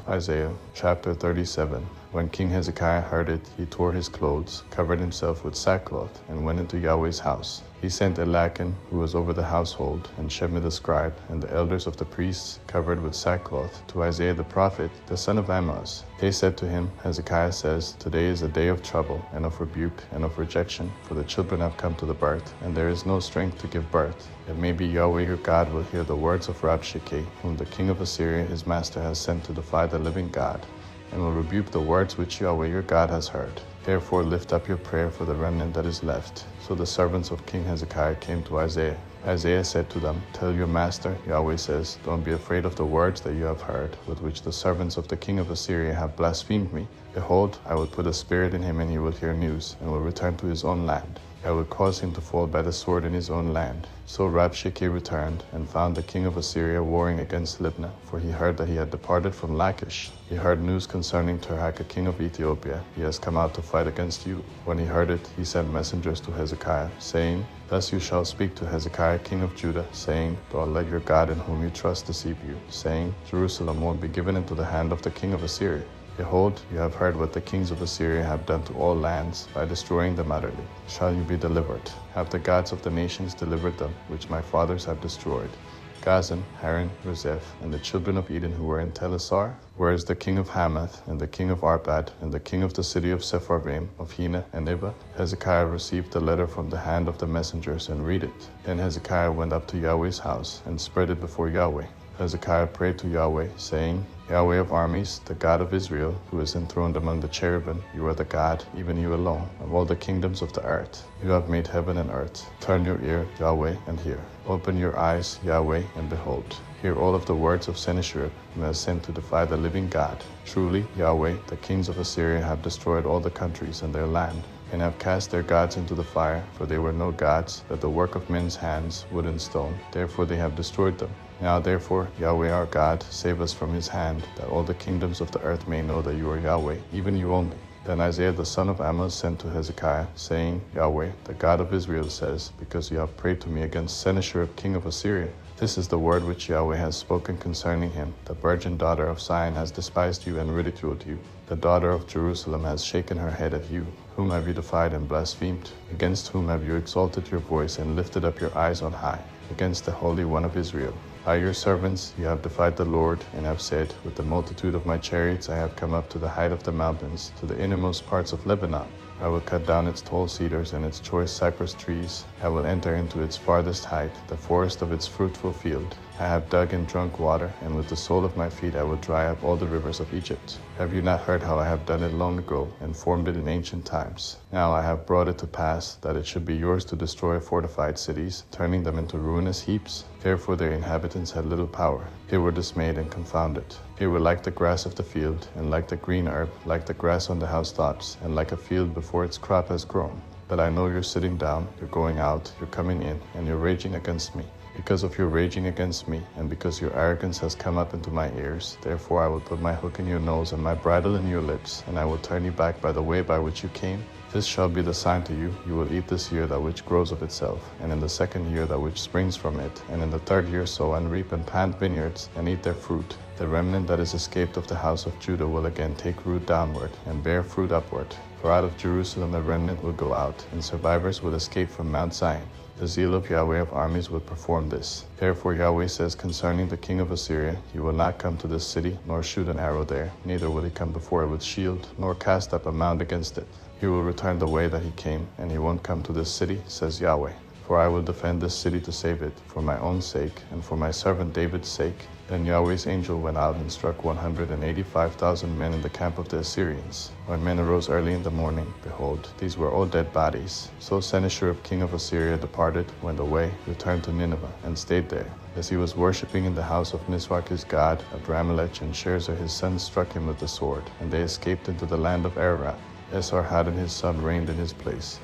Isaiah chapter 37. When King Hezekiah heard it, he tore his clothes, covered himself with sackcloth, and went into Yahweh's house. He sent Elakon, who was over the household, and Shebna the scribe, and the elders of the priests, covered with sackcloth, to Isaiah the prophet, the son of Amoz. They said to him, Hezekiah says, Today is a day of trouble, and of rebuke, and of rejection, for the children have come to the birth, and there is no strength to give birth. It may be Yahweh your God will hear the words of Rabshakeh, whom the king of Assyria his master has sent to defy the living God, and will rebuke the words which Yahweh your God has heard. Therefore lift up your prayer for the remnant that is left. So the servants of King Hezekiah came to Isaiah. Isaiah said to them, Tell your master, Yahweh says, Don't be afraid of the words that you have heard, with which the servants of the king of Assyria have blasphemed me. Behold, I will put a spirit in him, and he will hear news, and will return to his own land. I will cause him to fall by the sword in his own land. So Rabshakeh returned, and found the king of Assyria warring against Libnah, for he heard that he had departed from Lachish. He heard news concerning Tirhakah king of Ethiopia. He has come out to fight against you. When he heard it, he sent messengers to Hezekiah, saying, Thus you shall speak to Hezekiah king of Judah, saying, Don't let your God in whom you trust deceive you, saying, Jerusalem won't be given into the hand of the king of Assyria. Behold, you have heard what the kings of Assyria have done to all lands, by destroying them utterly. Shall you be delivered? Have the gods of the nations delivered them, which my fathers have destroyed? Gazan, Haran, Rezeph, and the children of Eden who were in Telassar? Where is the king of Hamath, and the king of Arpad, and the king of the city of Sepharvaim, of Hena and Ibah? Hezekiah received the letter from the hand of the messengers, and read it. Then Hezekiah went up to Yahweh's house, and spread it before Yahweh. Hezekiah prayed to Yahweh, saying, Yahweh of armies, the God of Israel, who is enthroned among the cherubim, you are the God, even you alone, of all the kingdoms of the earth. You have made heaven and earth. Turn your ear, Yahweh, and hear. Open your eyes, Yahweh, and behold. Hear all of the words of Sennacherib, whom has sent to defy the living God. Truly, Yahweh, the kings of Assyria have destroyed all the countries and their land, and have cast their gods into the fire, for they were no gods, but the work of men's hands, wood and stone. Therefore they have destroyed them. Now therefore, Yahweh our God, save us from his hand, that all the kingdoms of the earth may know that you are Yahweh, even you only. Then Isaiah the son of Amoz sent to Hezekiah, saying, Yahweh, the God of Israel says, Because you have prayed to me against Sennacherib king of Assyria, this is the word which Yahweh has spoken concerning him. The virgin daughter of Zion has despised you and ridiculed you. The daughter of Jerusalem has shaken her head at you. Whom have you defied and blasphemed? Against whom have you exalted your voice and lifted up your eyes on high? Against the Holy One of Israel. By your servants you have defied the Lord, and have said, With the multitude of my chariots I have come up to the height of the mountains, to the innermost parts of Lebanon. I will cut down its tall cedars and its choice cypress trees. I will enter into its farthest height, the forest of its fruitful field. I have dug and drunk water, and with the sole of my feet I will dry up all the rivers of Egypt. Have you not heard how I have done it long ago, and formed it in ancient times? Now I have brought it to pass, that it should be yours to destroy fortified cities, turning them into ruinous heaps. Therefore their inhabitants had little power. They were dismayed and confounded. They were like the grass of the field, and like the green herb, like the grass on the housetops, and like a field before its crop has grown. But I know you're sitting down, you're going out, you're coming in, and you're raging against me. Because of your raging against me, and because your arrogance has come up into my ears, therefore I will put my hook in your nose and my bridle in your lips, and I will turn you back by the way by which you came. This shall be the sign to you. You will eat this year that which grows of itself, and in the second year that which springs from it, and in the third year sow and reap and plant vineyards, and eat their fruit. The remnant that is escaped of the house of Judah will again take root downward, and bear fruit upward. For out of Jerusalem a remnant will go out, and survivors will escape from Mount Zion. The zeal of Yahweh of armies will perform this. Therefore Yahweh says concerning the king of Assyria, He will not come to this city, nor shoot an arrow there, neither will he come before it with shield, nor cast up a mound against it. He will return the way that he came, and he won't come to this city, says Yahweh. For I will defend this city to save it, for my own sake, and for my servant David's sake. Then Yahweh's angel went out and struck 185,000 men in the camp of the Assyrians. When men arose early in the morning, behold, these were all dead bodies. So Sennacherib king of Assyria departed, went away, returned to Nineveh, and stayed there. As he was worshipping in the house of Nisroch his god, Adramelech and Sharezer his son struck him with the sword, and they escaped into the land of Ararat. Esarhaddon his son reigned in his place.